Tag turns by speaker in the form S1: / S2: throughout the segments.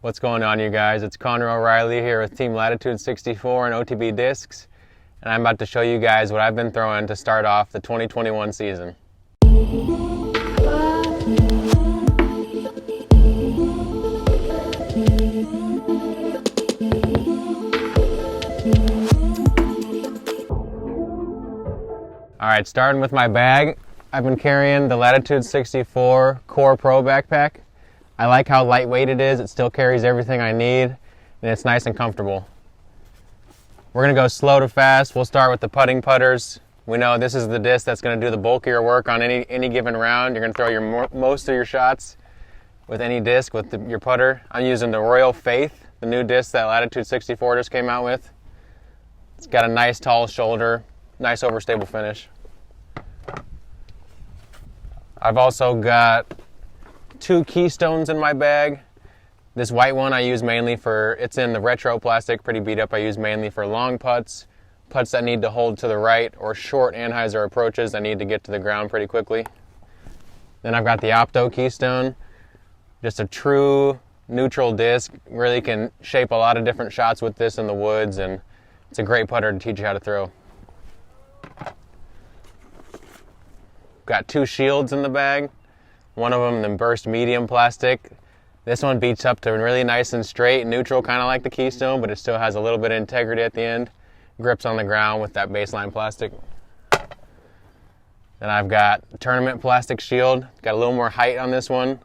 S1: What's going on, you guys? It's Connor O'Reilly here with Team Latitude 64 and OTB Discs, and I'm about to show you guys what I've been throwing to start off the 2021 season. Alright, starting with my bag, I've been carrying the Latitude 64 Core Pro backpack. I like how lightweight it is. It still carries everything I need, and it's nice and comfortable. We're going to go slow to fast. We'll start with the putting putters. We know this is the disc that's going to do the bulkier work on any given round. You're going to throw most of your shots with any disc with your putter. I'm using the Royal Faith, the new disc that Latitude 64 just came out with. It's got a nice tall shoulder, nice overstable finish. I've also got 2 Keystones in my bag. This white one I use mainly for, it's in the retro plastic, pretty beat up. I use mainly for long putts, putts that need to hold to the right, or short anhyzer approaches that need to get to the ground pretty quickly. Then I've got the Opto Keystone, just a true neutral disc. Really can shape a lot of different shots with this in the woods, and it's a great putter to teach you how to throw. Got 2 shields in the bag. One of them, the burst medium plastic. This one beats up to really nice and straight, neutral, kind of like the Keystone, but it still has a little bit of integrity at the end. Grips on the ground with that baseline plastic. Then I've got tournament plastic shield. Got a little more height on this one.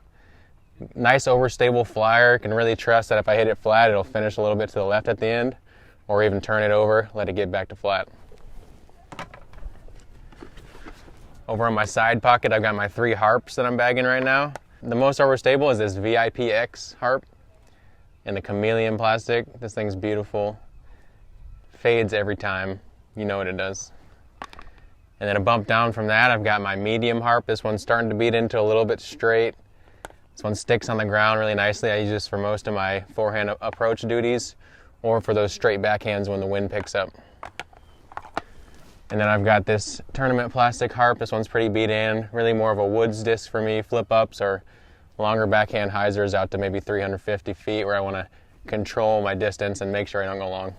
S1: Nice overstable flyer. Can really trust that if I hit it flat, it'll finish a little bit to the left at the end, or even turn it over, let it get back to flat. Over on my side pocket, I've got my 3 Harps that I'm bagging right now. The most overstable is this VIP-X Harp in the chameleon plastic. This thing's beautiful. Fades every time. You know what it does. And then a bump down from that, I've got my medium Harp. This one's starting to beat into a little bit straight. This one sticks on the ground really nicely. I use this for most of my forehand approach duties, or for those straight backhands when the wind picks up. And then I've got this tournament plastic Harp. This one's pretty beat in, really more of a woods disc for me, flip ups or longer backhand hyzers out to maybe 350 feet where I want to control my distance and make sure I don't go long.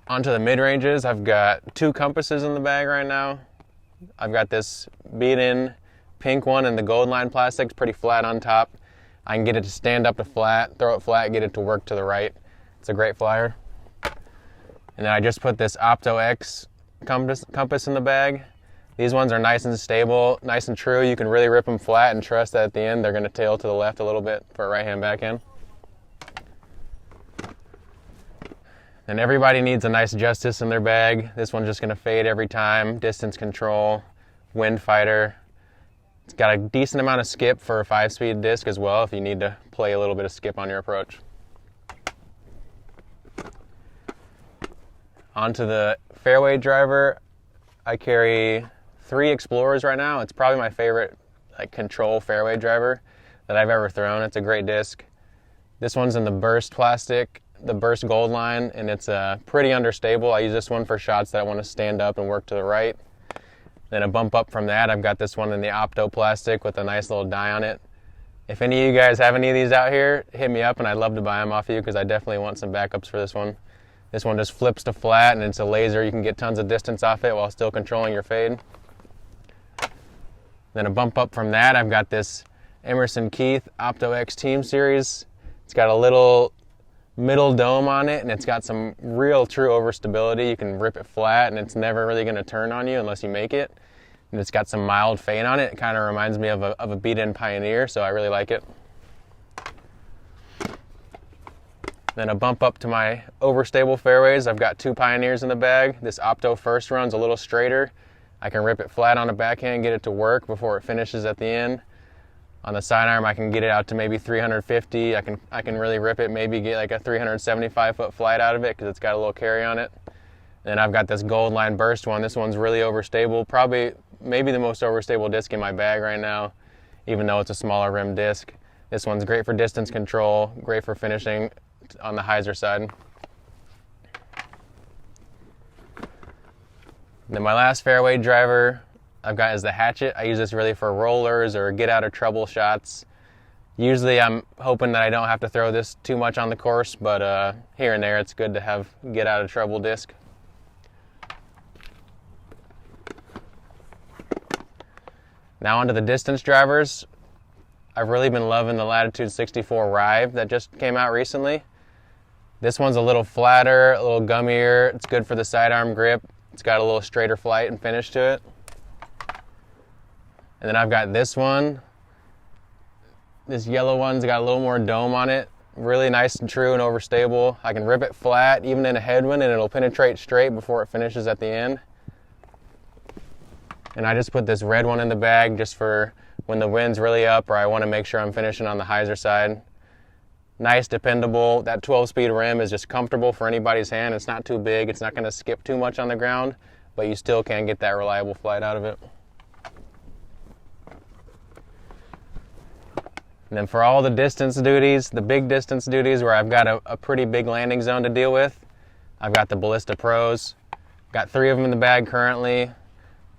S1: Onto the mid-ranges, I've got 2 compasses in the bag right now. I've got this beat in pink one and the gold line plastic, pretty flat on top. I can get it to stand up to flat, throw it flat, get it to work to the right. It's a great flyer. And then I just put this Opto X compass in the bag. These ones are nice and stable, nice and true. You can really rip them flat and trust that at the end they're going to tail to the left a little bit for a right-hand backhand. And everybody needs a nice justice in their bag. This one's just going to fade every time. Distance control, wind fighter. It's got a decent amount of skip for a 5-speed disc as well if you need to play a little bit of skip on your approach. Onto the Fairway Driver, I carry 3 Explorers right now. It's probably my favorite control fairway driver that I've ever thrown. It's a great disc. This one's in the burst plastic, the burst gold line, and it's pretty understable. I use this one for shots that I want to stand up and work to the right. Then a bump up from that, I've got this one in the Opto plastic with a nice little die on it. If any of you guys have any of these out here, hit me up and I'd love to buy them off you because I definitely want some backups for this one. This one just flips to flat and it's a laser. You can get tons of distance off it while still controlling your fade. Then a bump up from that, I've got this Emerson Keith Opto X Team Series. It's got a little middle dome on it and it's got some real true overstability. You can rip it flat and it's never really going to turn on you unless you make it. And it's got some mild fade on it. It kind of reminds me of a beat-in Pioneer, so I really like it. Then a bump up to my overstable fairways. I've got 2 Pioneers in the bag. This Opto First run's a little straighter. I can rip it flat on a backhand, get it to work before it finishes at the end. On the sidearm, I can get it out to maybe 350. I can really rip it, maybe get like a 375-foot flight out of it because it's got a little carry on it. Then I've got this gold line burst one. This one's really overstable. Probably, maybe the most overstable disc in my bag right now, even though it's a smaller rim disc. This one's great for distance control, great for finishing on the hyzer side. Then my last fairway driver, I've got is the Hatchet. I use this really for rollers or get out of trouble shots. Usually I'm hoping that I don't have to throw this too much on the course, but here and there it's good to have get out of trouble disc. Now onto the distance drivers. I've really been loving the Latitude 64 Rive that just came out recently. This one's a little flatter, a little gummier. It's good for the sidearm grip. It's got a little straighter flight and finish to it. And then I've got this one. This yellow one's got a little more dome on it. Really nice and true and overstable. I can rip it flat, even in a headwind, and it'll penetrate straight before it finishes at the end. And I just put this red one in the bag just for when the wind's really up or I want to make sure I'm finishing on the hyzer side. Nice, dependable. That 12-speed rim is just comfortable for anybody's hand. It's not too big. It's not going to skip too much on the ground, but you still can get that reliable flight out of it. And then for all the distance duties, the big distance duties where I've got a pretty big landing zone to deal with, I've got the Ballista Pros. Got 3 of them in the bag currently.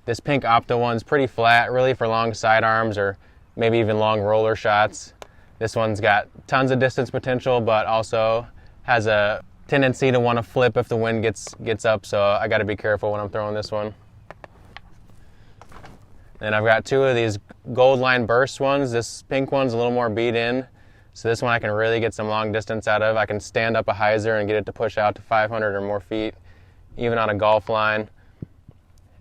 S1: This pink Opto one's pretty flat, really for long sidearms or maybe even long roller shots. This one's got tons of distance potential, but also has a tendency to want to flip if the wind gets up, so I got to be careful when I'm throwing this one. And I've got 2 of these Gold Line Burst ones. This pink one's a little more beat in, so this one I can really get some long distance out of. I can stand up a hyzer and get it to push out to 500 or more feet, even on a golf line.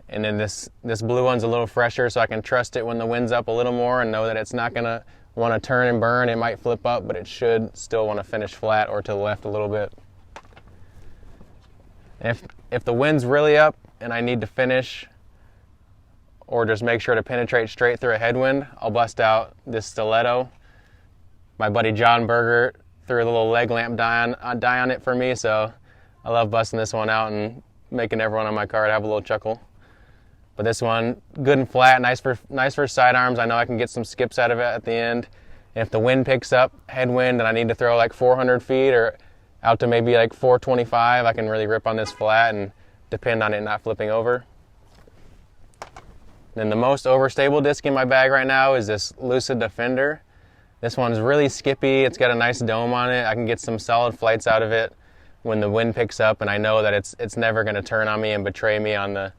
S1: And then this blue one's a little fresher, so I can trust it when the wind's up a little more and know that it's not going to want to turn and burn. It might flip up, but it should still want to finish flat or to the left a little bit. If the wind's really up and I need to finish or just make sure to penetrate straight through a headwind, I'll bust out this Stiletto. My buddy John Berger threw a little leg lamp die on it for me, so I love busting this one out and making everyone on my card have a little chuckle. But this one, good and flat, nice for sidearms. I know I can get some skips out of it at the end. And if the wind picks up, headwind, and I need to throw like 400 feet or out to maybe like 425, I can really rip on this flat and depend on it not flipping over. Then the most overstable disc in my bag right now is this Lucid Defender. This one's really skippy. It's got a nice dome on it. I can get some solid flights out of it when the wind picks up, and I know that it's never going to turn on me and betray me on the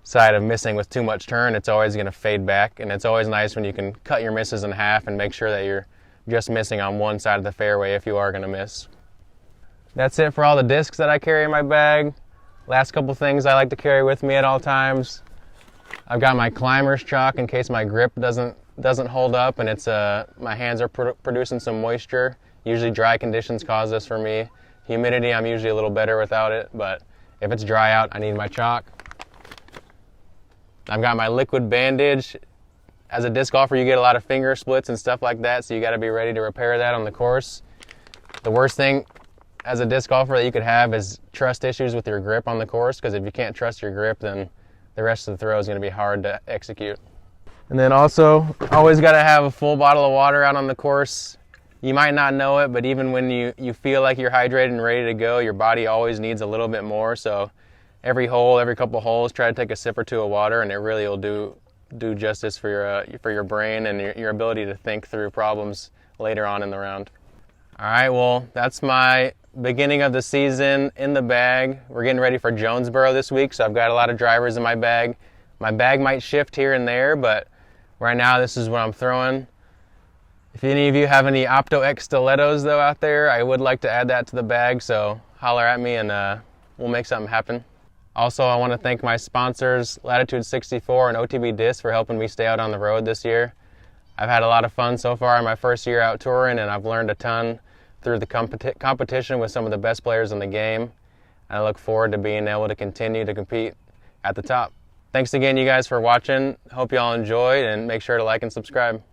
S1: side of missing with too much turn. It's always going to fade back, and it's always nice when you can cut your misses in half and make sure that you're just missing on one side of the fairway if you are going to miss. That's it for all the discs that I carry in my bag. Last couple things I like to carry with me at all times. I've got my climber's chalk in case my grip doesn't hold up and it's my hands are producing some moisture. Usually dry conditions cause this for me. Humidity, I'm usually a little better without it, but if it's dry out, I need my chalk. I've got my liquid bandage. As a disc golfer, you get a lot of finger splits and stuff like that, so you got to be ready to repair that on the course. The worst thing as a disc golfer that you could have is trust issues with your grip on the course, because if you can't trust your grip, then the rest of the throw is going to be hard to execute. And then also, always got to have a full bottle of water out on the course. You might not know it, but even when you feel like you're hydrated and ready to go, your body always needs a little bit more. So every hole, every couple holes, try to take a sip or two of water, and it really will do justice for your brain and your ability to think through problems later on in the round. All right, well, that's my beginning of the season in the bag. We're getting ready for Jonesboro this week, so I've got a lot of drivers in my bag. My bag might shift here and there, but right now this is what I'm throwing. If any of you have any Opto X Stilettos though out there, I would like to add that to the bag, so holler at me and we'll make something happen. Also, I want to thank my sponsors, Latitude 64 and OTB Discs, for helping me stay out on the road this year. I've had a lot of fun so far in my first year out touring, and I've learned a ton through the competition with some of the best players in the game. I look forward to being able to continue to compete at the top. Thanks again, you guys, for watching. Hope you all enjoyed, and make sure to like and subscribe.